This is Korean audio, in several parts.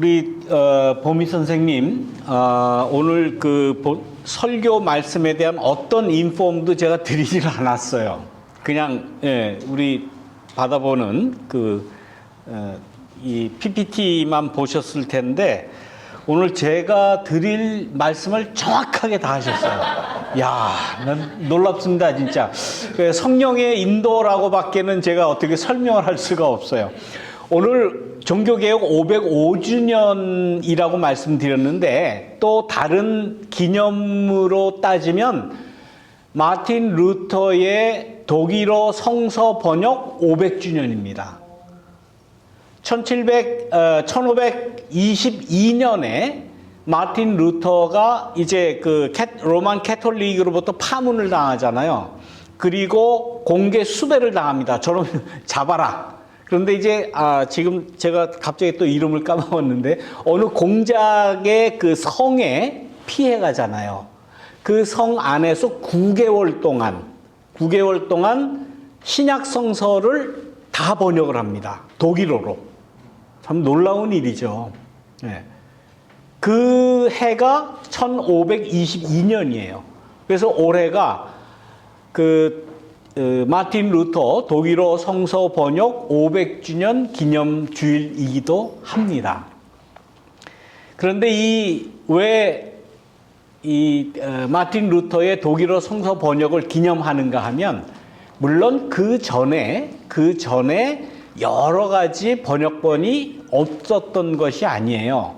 우리 보미 선생님, 오늘 설교 말씀에 대한 어떤 인폼도 제가 드리질 않았어요. 그냥 우리 받아보는 이 PPT만 보셨을 텐데 오늘 제가 드릴 말씀을 정확하게 다 하셨어요. 야, 난 놀랍습니다, 진짜. 성령의 인도라고밖에는 제가 어떻게 설명을 할 수가 없어요. 오늘 종교개혁 505주년이라고 말씀드렸는데 또 다른 기념으로 따지면 마틴 루터의 독일어 성서 번역 500주년입니다. 1522년에 마틴 루터가 이제 로만 캐톨릭으로부터 파문을 당하잖아요. 그리고 공개 수배를 당합니다. 저놈 잡아라. 그런데 이제 지금 제가 갑자기 또 이름을 까먹었는데 어느 공작의 그 성에 피해 가잖아요. 그 성 안에서 9개월 동안 신약 성서를 다 번역을 합니다. 독일어로. 참 놀라운 일이죠. 네. 그 해가 1522년이에요. 그래서 올해가 마틴 루터 독일어 성서 번역 500주년 기념 주일이기도 합니다. 그런데 왜 마틴 루터의 독일어 성서 번역을 기념하는가 하면 물론 그 전에 여러 가지 번역본이 없었던 것이 아니에요.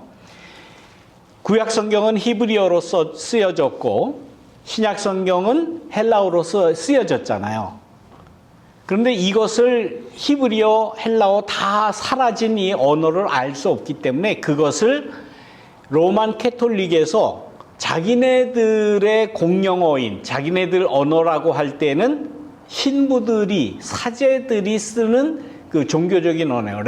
구약 성경은 히브리어로 쓰여졌고 신약 성경은 헬라어로 쓰여졌잖아요. 그런데 이것을 히브리어, 헬라어 다 사라진 이 언어를 알 수 없기 때문에 그것을 로만 캐톨릭에서 자기네들의 공용어인, 자기네들 언어라고 할 때는 신부들이, 사제들이 쓰는 그 종교적인 언어예요.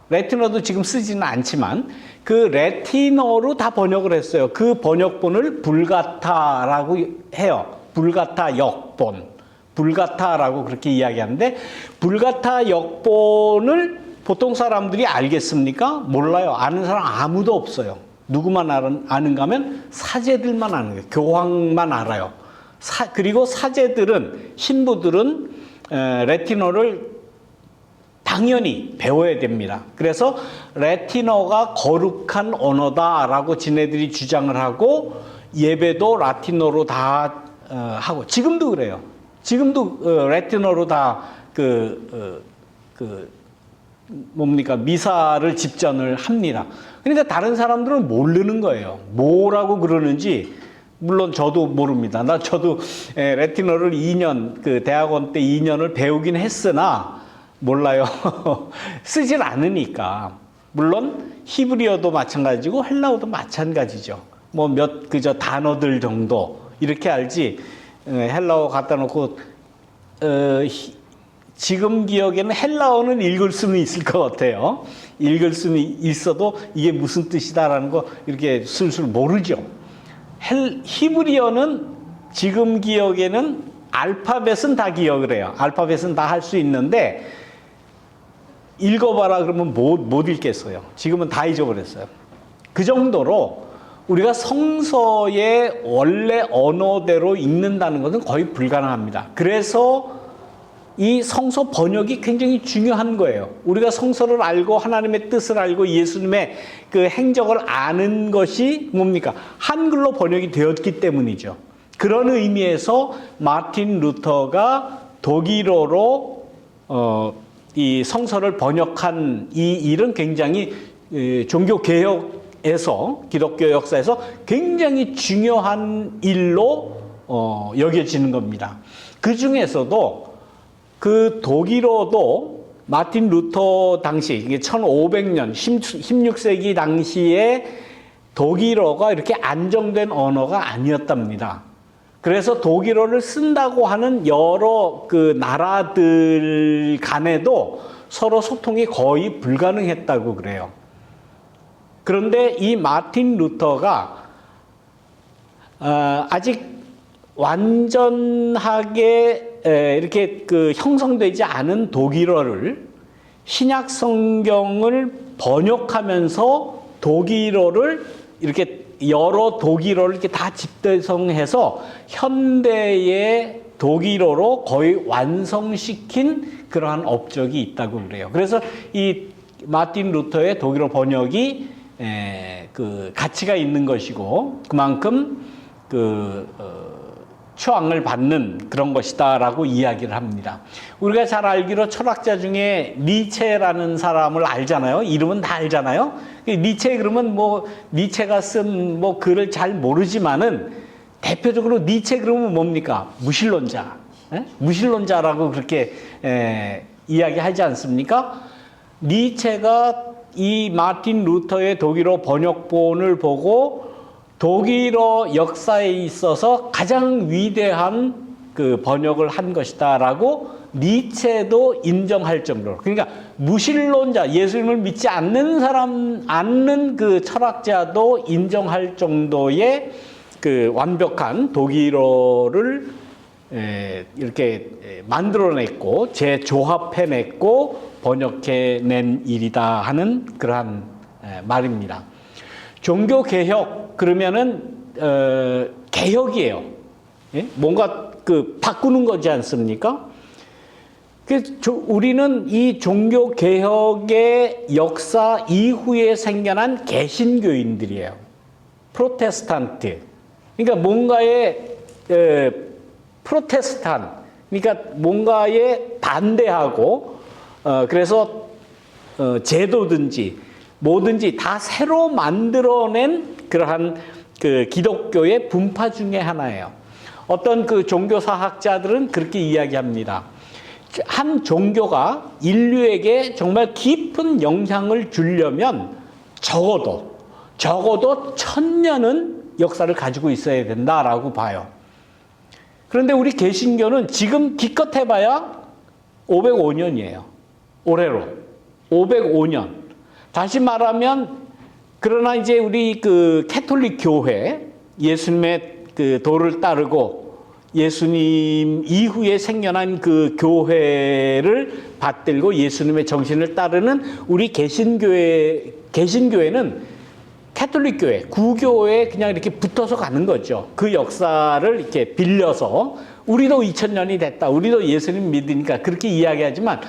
레티너도 지금 쓰지는 않지만 그 레티너로 다 번역을 했어요. 그 번역본을 불가타라고 해요. 불가타 역본. 불가타라고 그렇게 이야기하는데 불가타 역본을 보통 사람들이 알겠습니까? 몰라요. 아는 사람 아무도 없어요. 누구만 아는가 하면 사제들만 아는 거예요. 교황만 알아요. 그리고 사제들은, 신부들은 레티너를 당연히 배워야 됩니다. 그래서 라틴어가 거룩한 언어다라고 지네들이 주장을 하고 예배도 라틴어로 다 하고 지금도 그래요. 지금도 라틴어로 다 미사를 집전을 합니다. 그러니까 다른 사람들은 모르는 거예요. 뭐라고 그러는지 물론 저도 모릅니다. 저도 라틴어를 2년 대학원 때 2년을 배우긴 했으나 몰라요. 쓰질 않으니까. 물론 히브리어도 마찬가지고 헬라어도 마찬가지죠. 그저 단어들 정도 이렇게 알지. 헬라어 갖다 놓고 지금 기억에는 헬라어는 읽을 수는 있을 것 같아요. 읽을 수는 있어도 이게 무슨 뜻이다라는 거 이렇게 슬슬 모르죠. 히브리어는 지금 기억에는 알파벳은 다 기억을 해요. 알파벳은 다 할 수 있는데 읽어봐라 그러면 못 읽겠어요. 지금은 다 잊어버렸어요. 그 정도로 우리가 성서의 원래 언어대로 읽는다는 것은 거의 불가능합니다. 그래서 이 성서 번역이 굉장히 중요한 거예요. 우리가 성서를 알고 하나님의 뜻을 알고 예수님의 그 행적을 아는 것이 뭡니까? 한글로 번역이 되었기 때문이죠. 그런 의미에서 마틴 루터가 독일어로 이 성서를 번역한 이 일은 굉장히 종교개혁에서 기독교 역사에서 굉장히 중요한 일로 여겨지는 겁니다. 그 중에서도 그 독일어도 마틴 루터 당시 이게 1500년 16세기 당시에 독일어가 이렇게 안정된 언어가 아니었답니다. 그래서 독일어를 쓴다고 하는 여러 나라들 간에도 서로 소통이 거의 불가능했다고 그래요. 그런데 이 마틴 루터가 아직 완전하게 이렇게 형성되지 않은 독일어를 신약 성경을 번역하면서 독일어를 이렇게 여러 독일어를 이렇게 다 집대성해서 현대의 독일어로 거의 완성시킨 그러한 업적이 있다고 그래요. 그래서 이 마틴 루터의 독일어 번역이 그 가치가 있는 것이고 그만큼 추앙을 받는 그런 것이다라고 이야기를 합니다. 우리가 잘 알기로 철학자 중에 니체라는 사람을 알잖아요. 이름은 다 알잖아요. 니체 그러면 뭐 니체가 쓴 뭐 글을 잘 모르지만은 대표적으로 니체 그러면 뭡니까? 무신론자. 무신론자라고 그렇게 이야기하지 않습니까? 니체가 이 마틴 루터의 독일어 번역본을 보고 독일어 역사에 있어서 가장 위대한 그 번역을 한 것이다라고 니체도 인정할 정도로, 그러니까 무신론자, 예수님을 믿지 않는 그 철학자도 인정할 정도의 그 완벽한 독일어를 이렇게 만들어냈고 재조합해냈고 번역해낸 일이다 하는 그러한 말입니다. 종교개혁 그러면은 개혁이에요. 예? 뭔가 그 바꾸는 거지 않습니까? 우리는 이 종교개혁의 역사 이후에 생겨난 개신교인들이에요. 프로테스탄트. 그러니까 뭔가의 프로테스탄, 그러니까 뭔가에 반대하고 그래서 제도든지 뭐든지 다 새로 만들어낸 그러한 그 기독교의 분파 중에 하나예요. 어떤 그 종교사학자들은 그렇게 이야기합니다. 한 종교가 인류에게 정말 깊은 영향을 주려면 적어도 1000년은 역사를 가지고 있어야 된다라고 봐요. 그런데 우리 개신교는 지금 기껏 해봐야 505년이에요. 올해로 505년. 다시 말하면 그러나 이제 우리 그 캐톨릭 교회, 예수님의 그 도를 따르고 예수님 이후에 생겨난 그 교회를 받들고 예수님의 정신을 따르는 우리 개신교회는 캐톨릭 교회, 구교에 그냥 이렇게 붙어서 가는 거죠. 그 역사를 이렇게 빌려서 우리도 2000년이 됐다. 우리도 예수님 믿으니까 그렇게 이야기하지만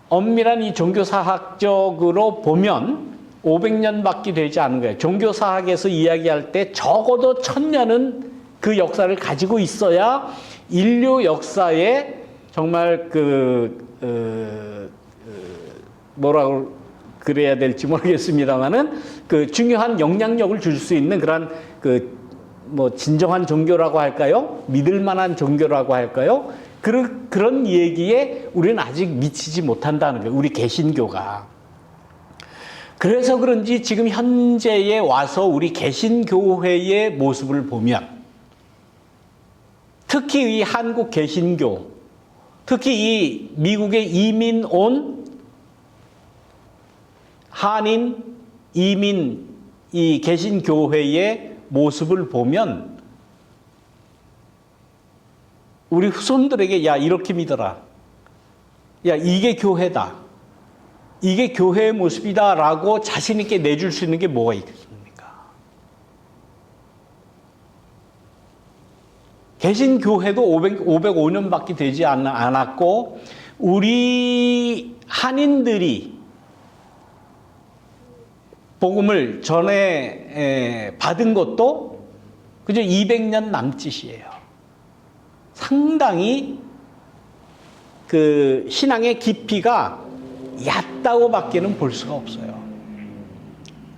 엄밀한 이 종교사학적으로 보면 500년밖에 되지 않은 거예요. 종교사학에서 이야기할 때 적어도 1000년은 그 역사를 가지고 있어야 인류 역사에 정말 뭐라고 그래야 될지 모르겠습니다만은 그 중요한 영향력을 줄 수 있는 그런 뭐 진정한 종교라고 할까요? 믿을 만한 종교라고 할까요? 그런 얘기에 우리는 아직 미치지 못한다는 거예요. 우리 개신교가. 그래서 그런지 지금 현재에 와서 우리 개신교회의 모습을 보면 특히 이 한국 개신교, 특히 이 미국에 이민 온 한인 이민 이 개신교회의 모습을 보면 우리 후손들에게 야 이렇게 믿어라. 야 이게 교회다. 이게 교회의 모습이다 라고 자신 있게 내줄 수 있는 게 뭐가 있겠습니까? 개신교회도 505년밖에 되지 않았고 우리 한인들이 복음을 전에 받은 것도 그저 200년 남짓이에요. 상당히 그 신앙의 깊이가 얕다고 밖에는 볼 수가 없어요.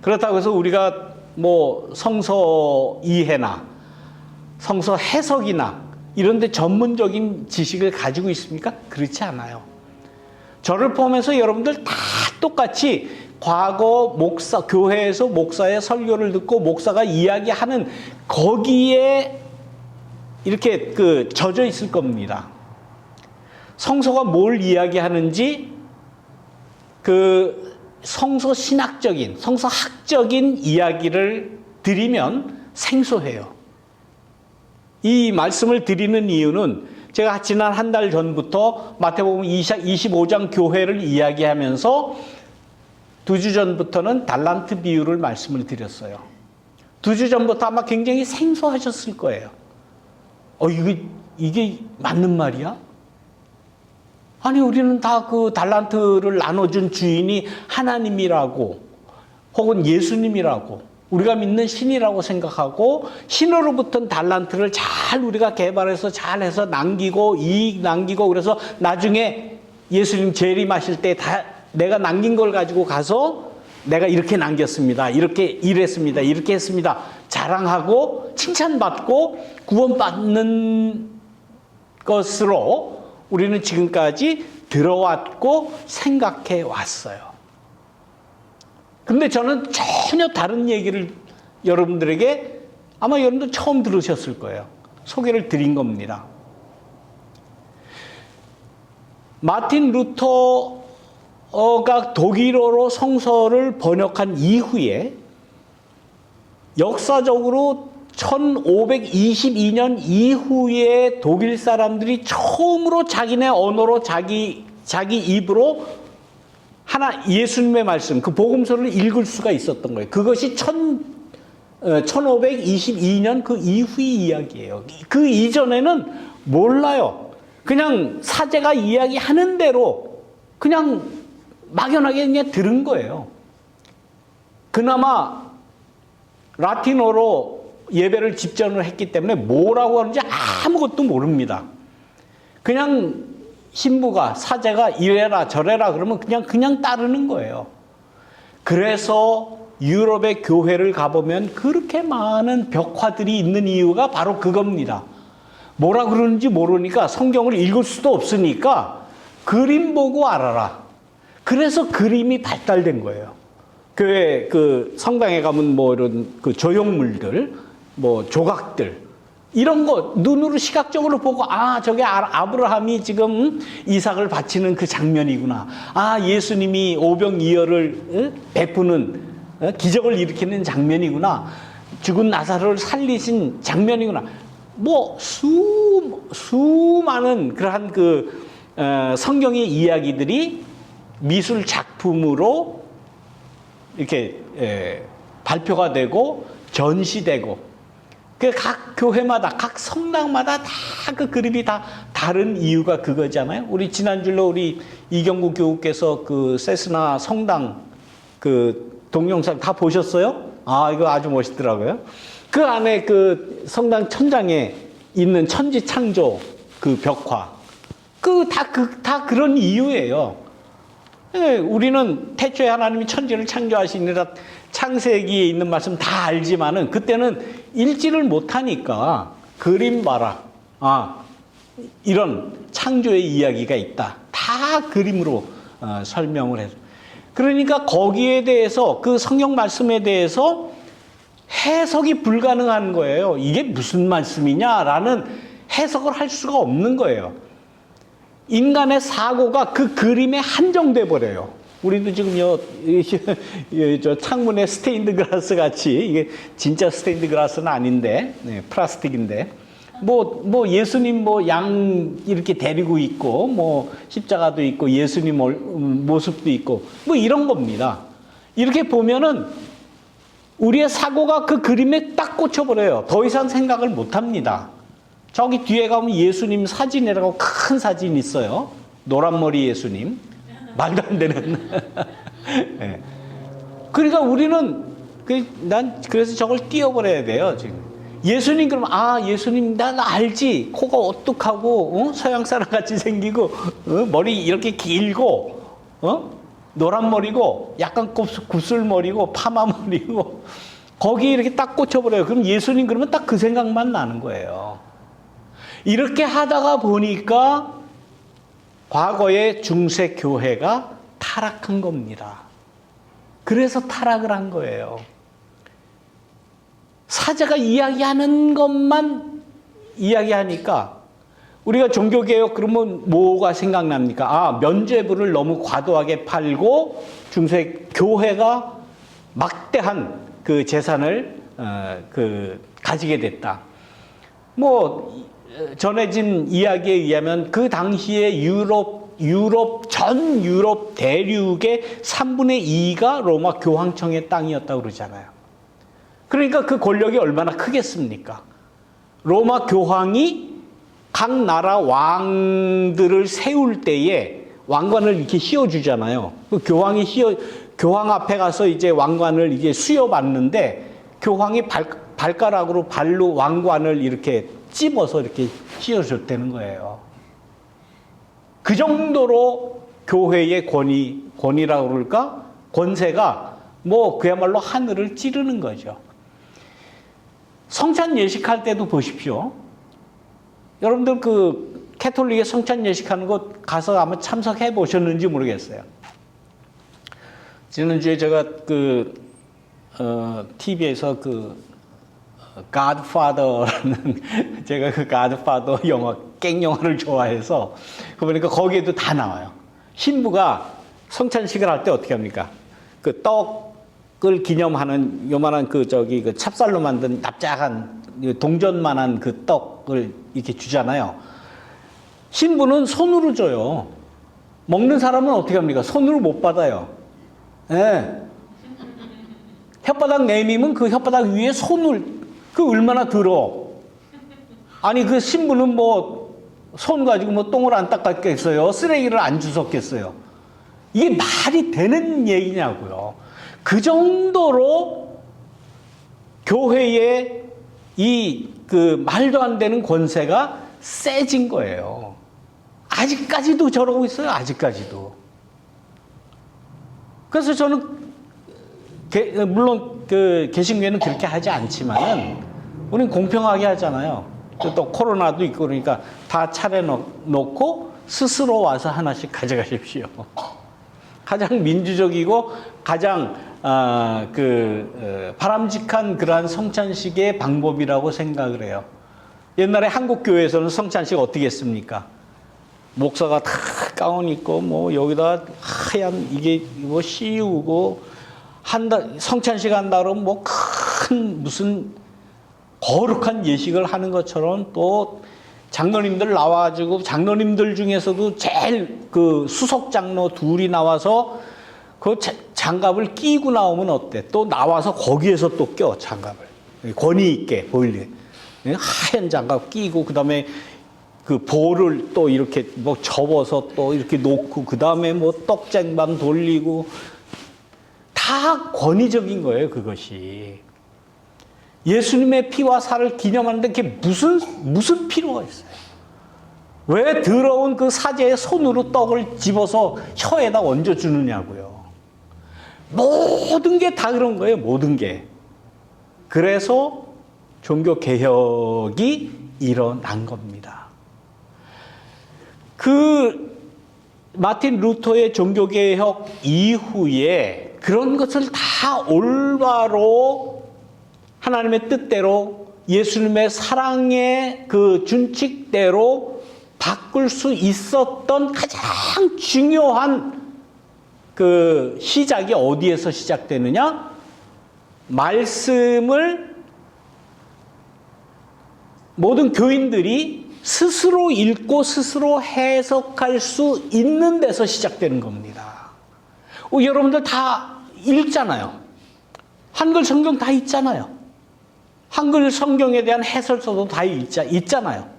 그렇다고 해서 우리가 뭐 성서 이해나 성서 해석이나 이런 데 전문적인 지식을 가지고 있습니까? 그렇지 않아요. 저를 포함해서 여러분들 다 똑같이 과거 교회에서 목사의 설교를 듣고 목사가 이야기하는 거기에 이렇게 젖어 있을 겁니다. 성서가 뭘 이야기하는지 성서 신학적인, 성서학적인 이야기를 드리면 생소해요. 이 말씀을 드리는 이유는 제가 지난 한 달 전부터 마태복음 25장 교회를 이야기하면서 2주 전부터는 달란트 비유를 말씀을 드렸어요. 2주 전부터 아마 굉장히 생소하셨을 거예요. 이게 맞는 말이야? 아니, 우리는 다 그 달란트를 나눠준 주인이 하나님이라고, 혹은 예수님이라고, 우리가 믿는 신이라고 생각하고, 신으로부터 달란트를 잘 우리가 개발해서 잘해서 남기고, 이익 남기고, 그래서 나중에 예수님 재림하실 때 다 내가 남긴 걸 가지고 가서 내가 이렇게 남겼습니다. 이렇게 일했습니다. 이렇게 했습니다. 자랑하고, 칭찬받고, 구원받는 것으로 우리는 지금까지 들어왔고 생각해 왔어요. 근데 저는 전혀 다른 얘기를 여러분들에게 아마 여러분도 처음 들으셨을 거예요. 소개를 드린 겁니다. 마틴 루터가 독일어로 성서를 번역한 이후에 역사적으로 1522년 이후에 독일 사람들이 처음으로 자기네 언어로 자기 입으로 하나 예수님의 말씀, 그 복음서를 읽을 수가 있었던 거예요. 그것이 1522년 그 이후의 이야기예요. 그 이전에는 몰라요. 그냥 사제가 이야기하는 대로 그냥 막연하게 그냥 들은 거예요. 그나마 라틴어로 예배를 집전을 했기 때문에 뭐라고 하는지 아무것도 모릅니다. 그냥 신부가, 사제가 이래라 저래라 그러면 그냥 따르는 거예요. 그래서 유럽의 교회를 가보면 그렇게 많은 벽화들이 있는 이유가 바로 그겁니다. 뭐라 그러는지 모르니까 성경을 읽을 수도 없으니까 그림 보고 알아라. 그래서 그림이 발달된 거예요. 교회 그 성당에 가면 뭐 이런 그 조형물들, 뭐 조각들, 이런 거 눈으로 시각적으로 보고 저게 아브라함이 지금 이삭을 바치는 그 장면이구나. 예수님이 오병이어를 베푸는 기적을 일으키는 장면이구나. 죽은 나사로를 살리신 장면이구나. 뭐 수많은 그러한 그 성경의 이야기들이 미술 작품으로 이렇게 발표가 되고 전시되고, 각 교회마다, 각 성당마다 다 그 그림이 다 다른 이유가 그거잖아요. 우리 지난주로 우리 이경구 교우께서 그 세스나 성당 그 동영상 다 보셨어요? 이거 아주 멋있더라고요. 그 안에 그 성당 천장에 있는 천지 창조 그 벽화, 다 그런 이유예요. 우리는 태초에 하나님이 천지를 창조하시니라 창세기에 있는 말씀 다 알지만은 그때는 읽지를 못하니까 그림 봐라. 이런 창조의 이야기가 있다. 다 그림으로 설명을 해서. 그러니까 거기에 대해서 그 성경 말씀에 대해서 해석이 불가능한 거예요. 이게 무슨 말씀이냐라는 해석을 할 수가 없는 거예요. 인간의 사고가 그 그림에 한정돼 버려요. 우리도 지금 저 창문에 스테인드 글라스 같이, 이게 진짜 스테인드 글라스는 아닌데, 플라스틱인데, 뭐 예수님 양 이렇게 데리고 있고, 뭐 십자가도 있고, 예수님 모습도 있고, 뭐 이런 겁니다. 이렇게 보면은 우리의 사고가 그 그림에 딱 꽂혀버려요. 더 이상 생각을 못 합니다. 저기 뒤에 가면 예수님 사진이라고 큰 사진 있어요. 노란머리 예수님. 말도 안 되는. 네. 그러니까 우리는 난 그래서 저걸 띄워버려야 돼요. 지금 예수님 그러면 예수님 난 알지. 코가 오뚝하고 서양 사람 같이 생기고 머리 이렇게 길고 노란머리고 약간 곱슬머리고 파마머리고 거기 이렇게 딱 꽂혀버려요. 그럼 예수님 그러면 딱 그 생각만 나는 거예요. 이렇게 하다가 보니까 과거의 중세 교회가 타락한 겁니다. 그래서 타락을 한 거예요. 사제가 이야기하는 것만 이야기하니까 우리가 종교개혁 그러면 뭐가 생각납니까? 면죄부를 너무 과도하게 팔고 중세 교회가 막대한 그 재산을 가지게 됐다. 뭐 전해진 이야기에 의하면 그 당시에 전 유럽 대륙의 3분의 2가 로마 교황청의 땅이었다고 그러잖아요. 그러니까 그 권력이 얼마나 크겠습니까? 로마 교황이 각 나라 왕들을 세울 때에 왕관을 이렇게 씌워주잖아요. 그 교황 앞에 가서 이제 왕관을 이제 수여받는데 교황이 발가락으로 발로 왕관을 이렇게 찝어서 이렇게 씌워줬다는 거예요. 그 정도로 교회의 권위라고 그럴까? 권세가 뭐 그야말로 하늘을 찌르는 거죠. 성찬 예식할 때도 보십시오. 여러분들 그 캐톨릭의 성찬 예식하는 곳 가서 아마 참석해 보셨는지 모르겠어요. 지난주에 제가 TV에서 Godfather라는 제가 그 Godfather 영화 깽영화를 좋아해서 그 보니까 거기에도 다 나와요. 신부가 성찬식을 할 때 어떻게 합니까? 그 떡을 기념하는 요만한 그 찹쌀로 만든 납작한 동전만한 그 떡을 이렇게 주잖아요. 신부는 손으로 줘요. 먹는 사람은 어떻게 합니까? 손으로 못 받아요. 예. 혓바닥 내밀면 그 혓바닥 위에 그 얼마나 더러워. 아니 그 신부는 뭐 손 가지고 뭐 똥을 안 닦았겠어요? 쓰레기를 안 주웠겠어요? 이게 말이 되는 얘기냐고요. 그 정도로 교회의 말도 안 되는 권세가 세진 거예요. 아직까지도 저러고 있어요. 아직까지도. 그래서 저는 물론 개신교회는 그렇게 하지 않지만은 우리는 공평하게 하잖아요. 또 코로나도 있고 그러니까 다 차려놓고 스스로 와서 하나씩 가져가십시오. 가장 민주적이고 가장 바람직한 그러한 성찬식의 방법이라고 생각을 해요. 옛날에 한국 교회에서는 성찬식 어떻게 했습니까? 목사가 다 가운 입고 뭐 여기다 하얀 이게 뭐 씌우고 성찬식 한다 그러면 뭐 큰 무슨 거룩한 예식을 하는 것처럼 또 장로님들 나와가지고 장로님들 중에서도 제일 그 수석 장로 둘이 나와서 그 장갑을 끼고 나오면 어때? 또 나와서 거기에서 또 껴 장갑을 권위 있게 보이게 하얀 장갑 끼고 그 다음에 그 볼을 또 이렇게 뭐 접어서 또 이렇게 놓고 그 다음에 뭐 떡쟁반 돌리고 다 권위적인 거예요. 그것이 예수님의 피와 살을 기념하는데 그게 무슨 필요가 있어요? 왜 더러운 그 사제의 손으로 떡을 집어서 혀에다 얹어 주느냐고요. 모든 게 다 그런 거예요. 모든 게. 그래서 종교 개혁이 일어난 겁니다. 마틴 루터의 종교 개혁 이후에 그런 것을 다 올바로 하나님의 뜻대로 예수님의 사랑의 그 준칙대로 바꿀 수 있었던 가장 중요한 그 시작이 어디에서 시작되느냐? 말씀을 모든 교인들이 스스로 읽고 스스로 해석할 수 있는 데서 시작되는 겁니다. 여러분들 다 읽잖아요. 한글 성경 다 있잖아요. 한글 성경에 대한 해설서도 다 있잖아요.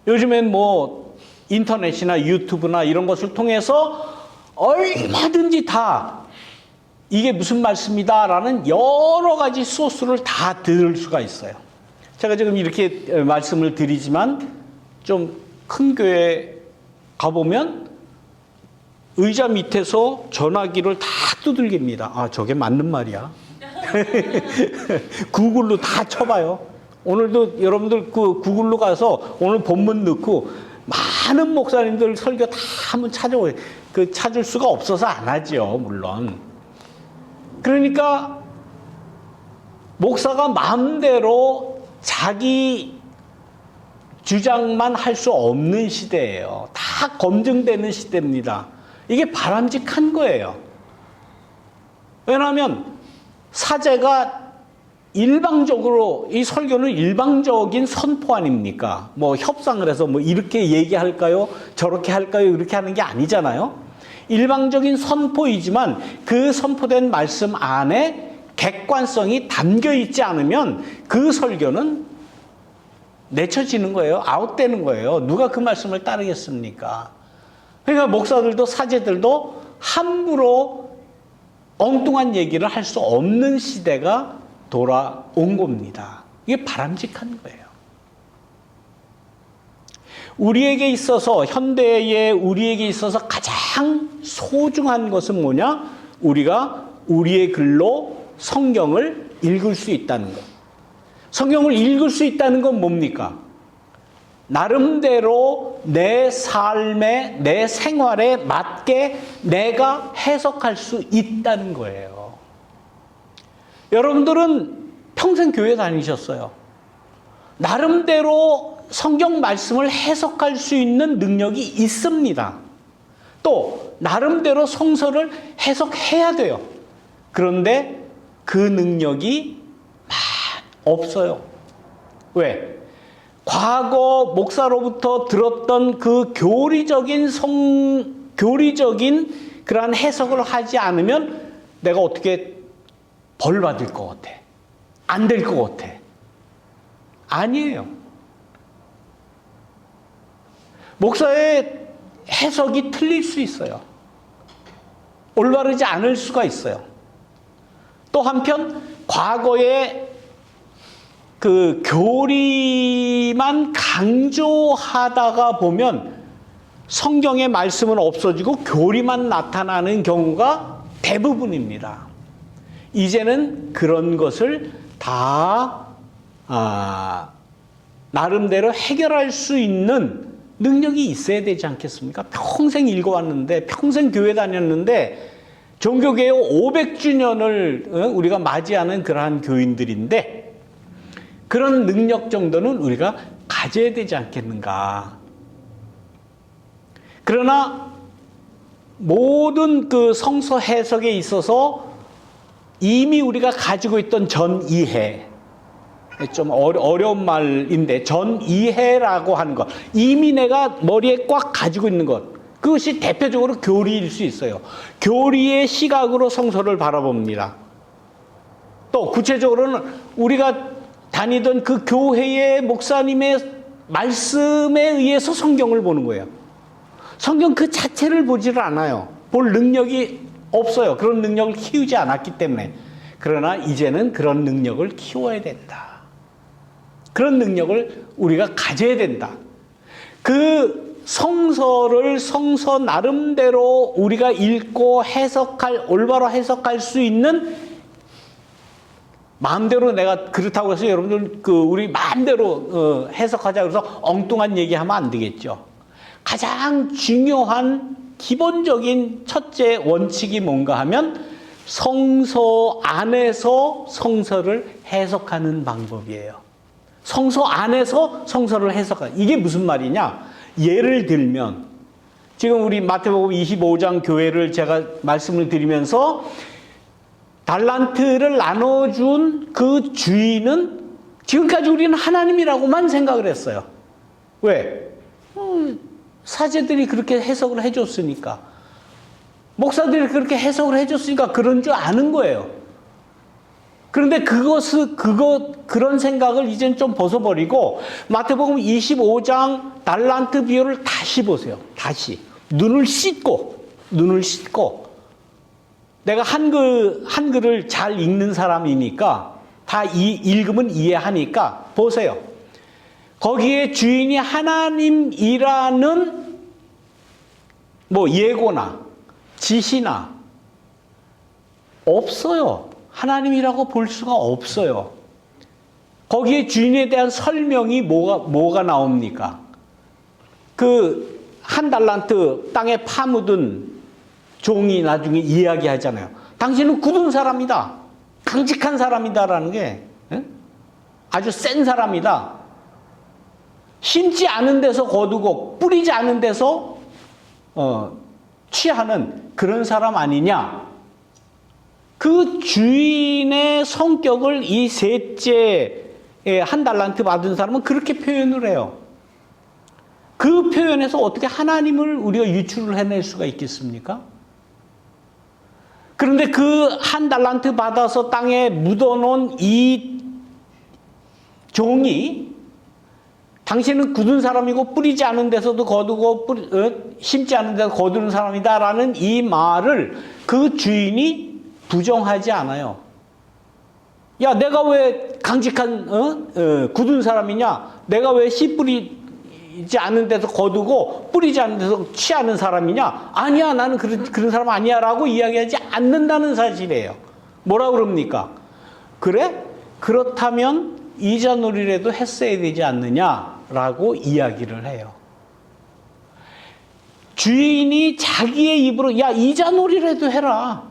요즘엔 뭐 인터넷이나 유튜브나 이런 것을 통해서 얼마든지 다 이게 무슨 말씀이다라는 여러 가지 소스를 다 들을 수가 있어요. 제가 지금 이렇게 말씀을 드리지만 좀 큰 교회 가보면 의자 밑에서 전화기를 다 두들깁니다. 아, 저게 맞는 말이야. 구글로 다 쳐봐요. 오늘도 여러분들 그 구글로 가서 오늘 본문 넣고 많은 목사님들 설교 다 한번 찾아오요. 찾을 수가 없어서 안 하죠, 물론. 그러니까 목사가 마음대로 자기 주장만 할 수 없는 시대예요. 다 검증되는 시대입니다. 이게 바람직한 거예요. 왜냐하면 사제가 일방적으로 이 설교는 일방적인 선포 아닙니까? 뭐 협상을 해서 뭐 이렇게 얘기할까요? 저렇게 할까요? 이렇게 하는 게 아니잖아요. 일방적인 선포이지만 그 선포된 말씀 안에 객관성이 담겨 있지 않으면 그 설교는 내쳐지는 거예요. 아웃되는 거예요. 누가 그 말씀을 따르겠습니까? 그러니까 목사들도 사제들도 함부로 엉뚱한 얘기를 할 수 없는 시대가 돌아온 겁니다. 이게 바람직한 거예요. 우리에게 있어서, 현대의 우리에게 있어서 가장 소중한 것은 뭐냐? 우리가 우리의 글로 성경을 읽을 수 있다는 것. 성경을 읽을 수 있다는 건 뭡니까? 나름대로 내 삶에, 내 생활에 맞게 내가 해석할 수 있다는 거예요. 여러분들은 평생 교회 다니셨어요. 나름대로 성경 말씀을 해석할 수 있는 능력이 있습니다. 또 나름대로 성서를 해석해야 돼요. 그런데 그 능력이 없어요. 왜? 과거 목사로부터 들었던 그 교리적인 그러한 해석을 하지 않으면 내가 어떻게 벌 받을 것 같아? 안 될 것 같아? 아니에요. 목사의 해석이 틀릴 수 있어요. 올바르지 않을 수가 있어요. 또 한편 과거에 그 교리만 강조하다가 보면 성경의 말씀은 없어지고 교리만 나타나는 경우가 대부분입니다. 이제는 그런 것을 다 나름대로 해결할 수 있는 능력이 있어야 되지 않겠습니까? 평생 읽어왔는데, 평생 교회 다녔는데, 종교개혁 500주년을 우리가 맞이하는 그러한 교인들인데, 그런 능력 정도는 우리가 가져야 되지 않겠는가. 그러나 모든 그 성서 해석에 있어서 이미 우리가 가지고 있던 전이해, 좀 어려운 말인데 전이해라고 하는 것, 이미 내가 머리에 꽉 가지고 있는 것, 그것이 대표적으로 교리일 수 있어요. 교리의 시각으로 성서를 바라봅니다. 또 구체적으로는 우리가 다니던 그 교회의 목사님의 말씀에 의해서 성경을 보는 거예요. 성경 그 자체를 보지를 않아요. 볼 능력이 없어요. 그런 능력을 키우지 않았기 때문에. 그러나 이제는 그런 능력을 키워야 된다. 그런 능력을 우리가 가져야 된다. 그 성서를 성서 나름대로 우리가 읽고 올바로 해석할 수 있는, 마음대로 내가 그렇다고 해서 여러분들 우리 마음대로 해석하자 그래서 엉뚱한 얘기하면 안 되겠죠. 가장 중요한 기본적인 첫째 원칙이 뭔가 하면 성서 안에서 성서를 해석하는 방법이에요. 성서 안에서 성서를 해석하는, 이게 무슨 말이냐? 예를 들면 지금 우리 마태복음 25장 교회를 제가 말씀을 드리면서 달란트를 나눠준 그 주인은 지금까지 우리는 하나님이라고만 생각을 했어요. 왜? 사제들이 그렇게 해석을 해줬으니까, 목사들이 그렇게 해석을 해줬으니까 그런 줄 아는 거예요. 그런데 그런 생각을 이젠 좀 벗어버리고 마태복음 25장 달란트 비유를 다시 보세요. 다시. 눈을 씻고 내가 한글을 잘 읽는 사람이니까 다 읽으면 이해하니까 보세요. 거기에 주인이 하나님이라는 뭐 예고나 지시나 없어요. 하나님이라고 볼 수가 없어요. 거기에 주인에 대한 설명이 뭐가 나옵니까? 그 한 달란트 땅에 파묻은 종이 나중에 이야기하잖아요. 당신은 굳은 사람이다. 강직한 사람이다라는 게 아주 센 사람이다. 심지 않은 데서 거두고 뿌리지 않은 데서 취하는 그런 사람 아니냐. 그 주인의 성격을 이 셋째 한 달란트 받은 사람은 그렇게 표현을 해요. 그 표현에서 어떻게 하나님을 우리가 유출을 해낼 수가 있겠습니까? 그런데 그 한 달란트 받아서 땅에 묻어놓은 이 종이 당신은 굳은 사람이고 뿌리지 않은 데서도 거두고 심지 않은 데서 거두는 사람이다라는 이 말을 그 주인이 부정하지 않아요. 야, 내가 왜 강직한 굳은 사람이냐? 내가 왜 씨 뿌리지 않은 데서 거두고 뿌리지 않은 데서 취하는 사람이냐? 아니야, 나는 그런 사람 아니야라고 이야기하지 않는다는 사실이에요. 뭐라 그럽니까? 그래? 그렇다면 이자놀이라도 했어야 되지 않느냐라고 이야기를 해요. 주인이 자기의 입으로 야, 이자놀이라도 해라.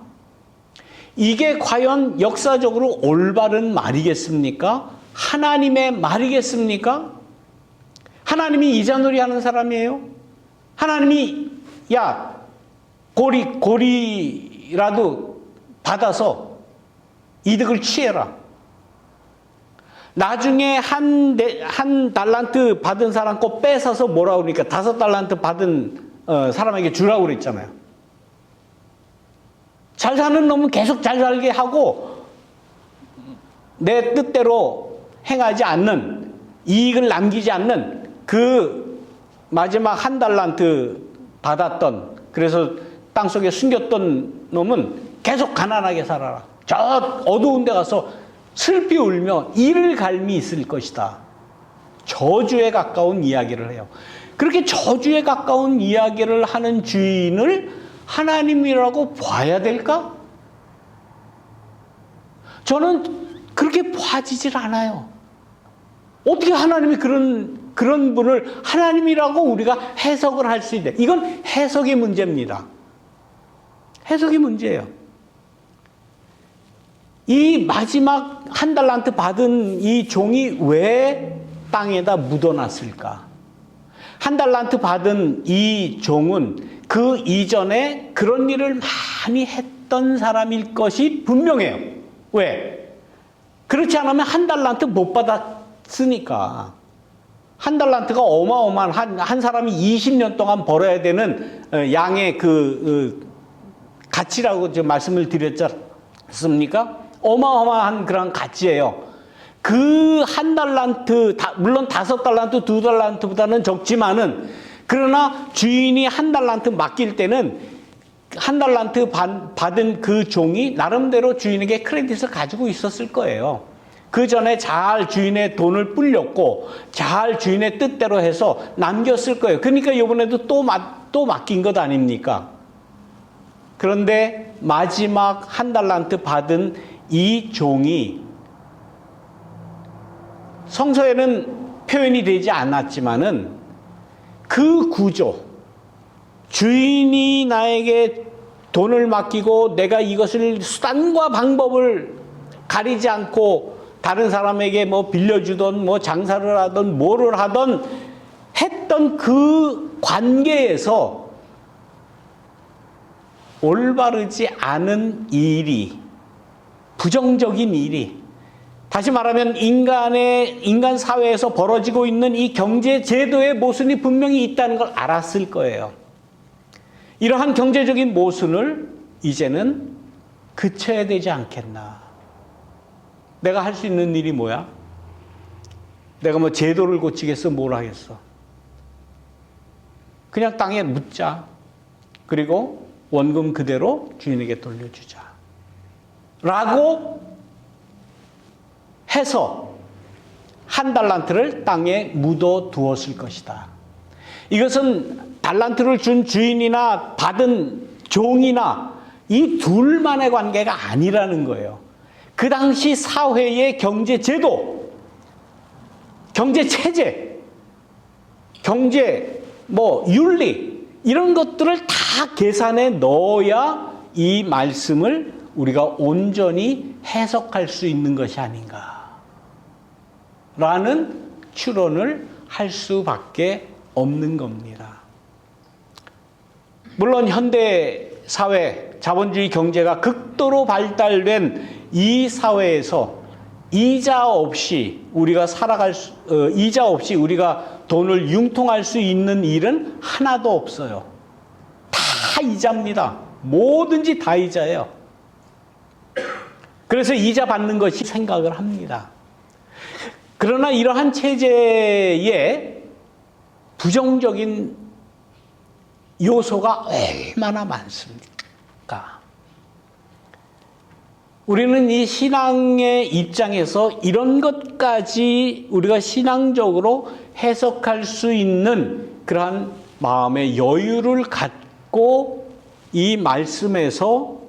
이게 과연 역사적으로 올바른 말이겠습니까? 하나님의 말이겠습니까? 하나님이 이자놀이 하는 사람이에요? 하나님이 야, 고리라도 받아서 이득을 취해라. 나중에 한 달란트 받은 사람 거 뺏어서 뭐라고 그러니까 5달란트 받은 사람에게 주라고 그랬잖아요. 잘 사는 놈은 계속 잘 살게 하고 내 뜻대로 행하지 않는, 이익을 남기지 않는 그 마지막 한 달란트 받았던, 그래서 땅속에 숨겼던 놈은 계속 가난하게 살아라. 저 어두운 데 가서 슬피 울며 이를 갈미 있을 것이다. 저주에 가까운 이야기를 해요. 그렇게 저주에 가까운 이야기를 하는 주인을 하나님이라고 봐야 될까? 저는 그렇게 봐지질 않아요. 어떻게 하나님이 그런 분을 하나님이라고 우리가 해석을 할 수 있냐? 이건 해석의 문제입니다. 해석의 문제예요. 이 마지막 한 달란트 받은 이 종이 왜 땅에다 묻어놨을까? 한 달란트 받은 이 종은 그 이전에 그런 일을 많이 했던 사람일 것이 분명해요. 왜? 그렇지 않으면 한 달란트 못 받았으니까. 한 달란트가 어마어마한, 한 사람이 20년 동안 벌어야 되는 양의 가치라고 지금 말씀을 드렸지 않습니까? 어마어마한 그런 가치예요. 그 한 달란트, 물론 5달란트, 2달란트보다는 적지만은, 그러나 주인이 한 달란트 맡길 때는 한 달란트 받은 그 종이 나름대로 주인에게 크레딧을 가지고 있었을 거예요. 그 전에 잘 주인의 돈을 불렸고 잘 주인의 뜻대로 해서 남겼을 거예요. 그러니까 이번에도 또 맡긴 것 아닙니까? 그런데 마지막 한 달란트 받은 이 종이, 성서에는 표현이 되지 않았지만은 그 구조, 주인이 나에게 돈을 맡기고 내가 이것을 수단과 방법을 가리지 않고 다른 사람에게 뭐 빌려주던 뭐 장사를 하던 뭐를 하던 했던 그 관계에서 올바르지 않은 일이, 부정적인 일이, 다시 말하면 인간 사회에서 벌어지고 있는 이 경제 제도의 모순이 분명히 있다는 걸 알았을 거예요. 이러한 경제적인 모순을 이제는 그쳐야 되지 않겠나. 내가 할 수 있는 일이 뭐야? 내가 뭐 제도를 고치겠어? 뭘 하겠어? 그냥 땅에 묻자. 그리고 원금 그대로 주인에게 돌려주자. 라고 해서 한 달란트를 땅에 묻어 두었을 것이다. 이것은 달란트를 준 주인이나 받은 종이나 이 둘만의 관계가 아니라는 거예요. 그 당시 사회의 경제 제도, 경제 체제, 경제 윤리, 이런 것들을 다 계산해 넣어야 이 말씀을 우리가 온전히 해석할 수 있는 것이 아닌가 라는 추론을 할 수밖에 없는 겁니다. 물론 현대 사회, 자본주의 경제가 극도로 발달된 이 사회에서 이자 없이 우리가 이자 없이 우리가 돈을 융통할 수 있는 일은 하나도 없어요. 다 이자입니다. 뭐든지 다 이자예요. 그래서 이자 받는 것이 생각을 합니다. 그러나 이러한 체제에 부정적인 요소가 얼마나 많습니까? 우리는 이 신앙의 입장에서 이런 것까지 우리가 신앙적으로 해석할 수 있는 그러한 마음의 여유를 갖고 이 말씀에서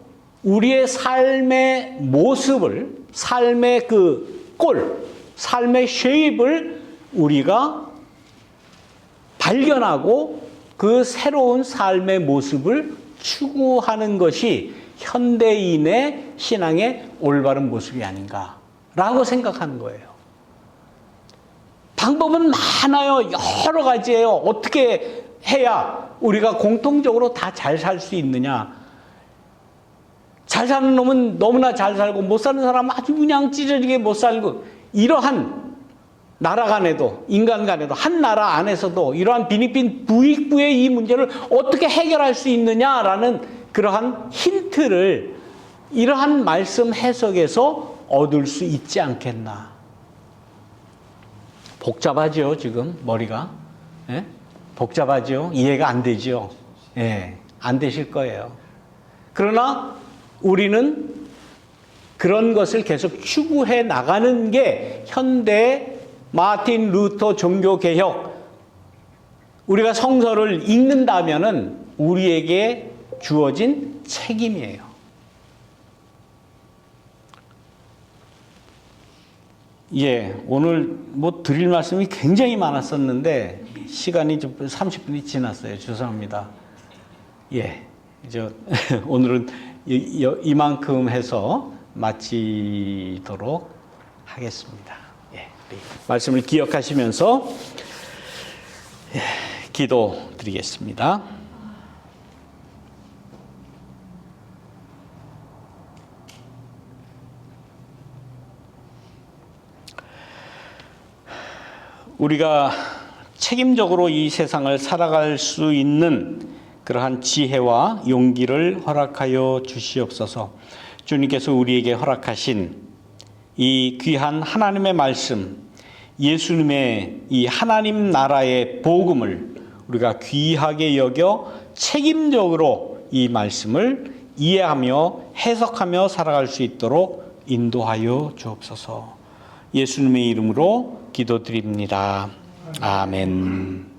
우리의 삶의 모습을, 삶의 그 꼴, 삶의 쉐입을 우리가 발견하고 그 새로운 삶의 모습을 추구하는 것이 현대인의 신앙의 올바른 모습이 아닌가라고 생각하는 거예요. 방법은 많아요. 여러 가지예요. 어떻게 해야 우리가 공통적으로 다 잘 살 수 있느냐. 잘 사는 놈은 너무나 잘 살고 못 사는 사람은 아주 그냥 찌르게 못 살고, 이러한 나라 간에도 인간 간에도 한 나라 안에서도 이러한 빈익빈 부익부의 이 문제를 어떻게 해결할 수 있느냐라는 그러한 힌트를 이러한 말씀 해석에서 얻을 수 있지 않겠나. 복잡하죠, 지금 머리가. 예? 복잡하죠. 이해가 안 되죠. 예, 안 되실 거예요. 그러나 우리는 그런 것을 계속 추구해 나가는 게 현대 마틴 루터 종교개혁, 우리가 성서를 읽는다면은 우리에게 주어진 책임이에요. 예, 오늘 뭐 드릴 말씀이 굉장히 많았었는데 시간이 좀 30분이 지났어요. 죄송합니다. 예, 오늘은 이만큼 해서 마치도록 하겠습니다. 예, 말씀을 기억하시면서 기도 드리겠습니다. 우리가 책임적으로 이 세상을 살아갈 수 있는 그러한 지혜와 용기를 허락하여 주시옵소서. 주님께서 우리에게 허락하신 이 귀한 하나님의 말씀, 예수님의 이 하나님 나라의 복음을 우리가 귀하게 여겨 책임적으로 이 말씀을 이해하며 해석하며 살아갈 수 있도록 인도하여 주옵소서. 예수님의 이름으로 기도드립니다. 아멘.